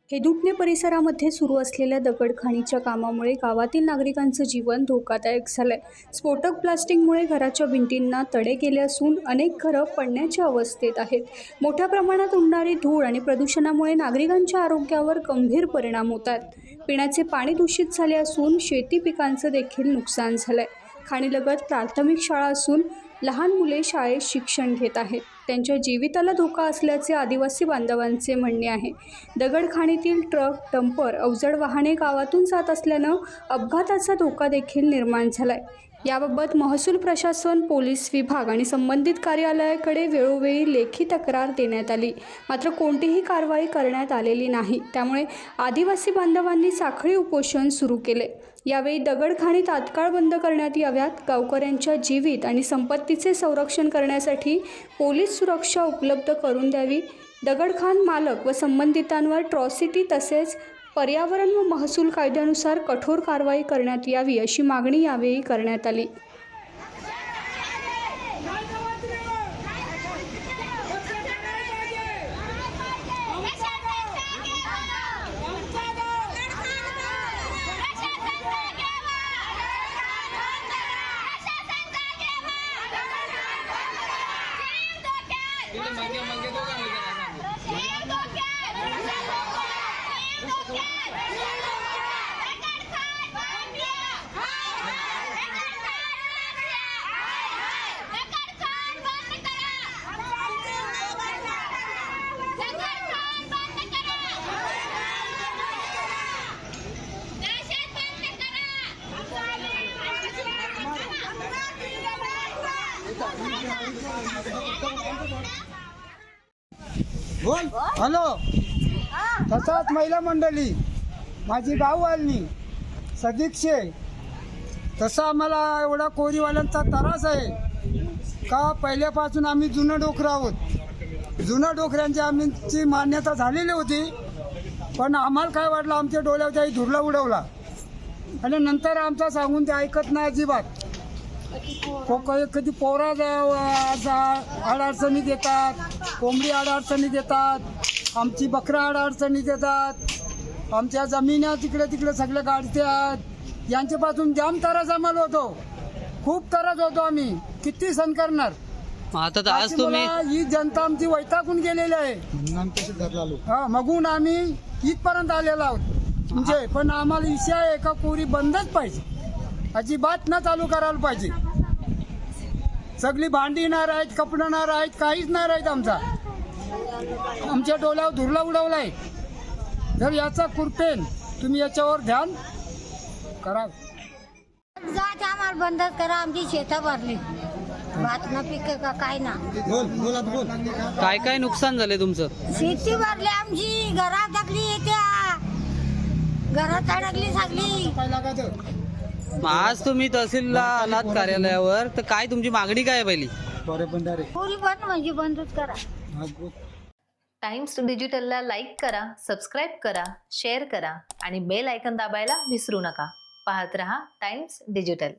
हेदुटणे परिसरामध्ये सुरू असलेल्या दगडखाणीच्या कामामुळे गावातील नागरिकांचं जीवन धोकादायक झालंय। स्फोटक प्लास्टिकमुळे घराच्या भिंतींना तडे गेले असून अनेक घरं पडण्याच्या अवस्थेत आहेत। मोठ्या प्रमाणात उडणारी धूळ आणि प्रदूषणामुळे नागरिकांच्या आरोग्यावर गंभीर परिणाम होतात। पिण्याचे पाणी दूषित झाले असून शेती पिकांचं देखील नुकसान झालंय। खाणीलगत प्राथमिक शाळा असून लहान मुले शाळेत शिक्षण घेत आहेत। त्यांच्या जीविताला धोका असल्याचे आदिवासी बांधवांचे म्हणणे आहे। दगडखाणीतील ट्रक, डंपर, अवजड वाहने गावातून जात असल्यानं अपघाताचा धोका देखील निर्माण झालाय। याबाबत महसूल प्रशासन, पोलीस विभाग आणि संबंधित कार्यालयाकडे वेळोवेळी लेखी तक्रार देण्यात आली, मात्र कोणतीही कारवाई करण्यात आलेली नाही। त्यामुळे आदिवासी बांधवांनी साखळी उपोषण सुरू केले। यावेळी दगडखाणी तात्काळ बंद करण्यात याव्यात, गावकऱ्यांच्या जीवित आणि संपत्तीचे संरक्षण करण्यासाठी पोलीस सुरक्षा उपलब्ध करून द्यावी, दगडखाण मालक व संबंधितांवर ट्रॉसिटी तसेच पर्यावरण व महसूल कायद्यानुसार कठोर कारवाई करण्यात यावी अशी मागणी यावेळी करण्यात आली। बोल हॅलो। तसाच महिला मंडळी, माझी गाववाली सदीक्षे, तसा आम्हाला एवढा कोरीवाल्यांचा त्रास आहे का पहिल्यापासून आम्ही जुनं डोकरं आहोत। जुन्या डोकऱ्यांची आमची मान्यता झालेली होती, पण आम्हाला काय वाटलं आमच्या डोळ्यावर त्याही धुरला उडवला आणि नंतर आमचा सांगून ते ऐकत नाही अजिबात। कधी पोरा अडचणी देतात, कोंबडी अडचणी देतात, आमची बकरा अडचणी देतात, आमच्या जमिन्या तिकडे तिकडे सगळे गाडतात। यांच्यापासून जाम त्रास आम्हाला होतो, खूप त्रास होतो। आम्ही किती सहन करणार। आता तर आज तुम्ही ही जनता आमची वैतागून गेलेली आहे। हा, मगून आम्ही इथपर्यंत आलेलो आहोत म्हणजे, पण आम्हाला विषय आहे का कोरी बंदच पाहिजे, अजिबात न चालू करायला पाहिजे। सगळी भांडी नाही राहत, कपडे नाही राहत, काहीच नाही राहत। आमच्या डोळ्यावर धुरला उडवलाय। जर याचा कृपेन तुम्ही याच्यावर ध्यान करा। आम्हाला बंदच करा, आमची शेतं भरली, भात ना पीक का काय ना। काय काय नुकसान झाले तुमचं? शेती भरली आमची, घरात टाकली, येत्या घरात अडकली सगळी। आज तुम्ही तहसीलला आलात कार्यालयावर, तर काय तुमची मागणी काय आहे पहिली? पुरी बंद म्हणजे बंदच करा। टाइम्स डिजिटलला लाईक करा, सबस्क्राईब करा, शेअर करा आणि बेल आयकॉन दाबायला विसरू नका। पाहत रहा टाइम्स डिजिटल।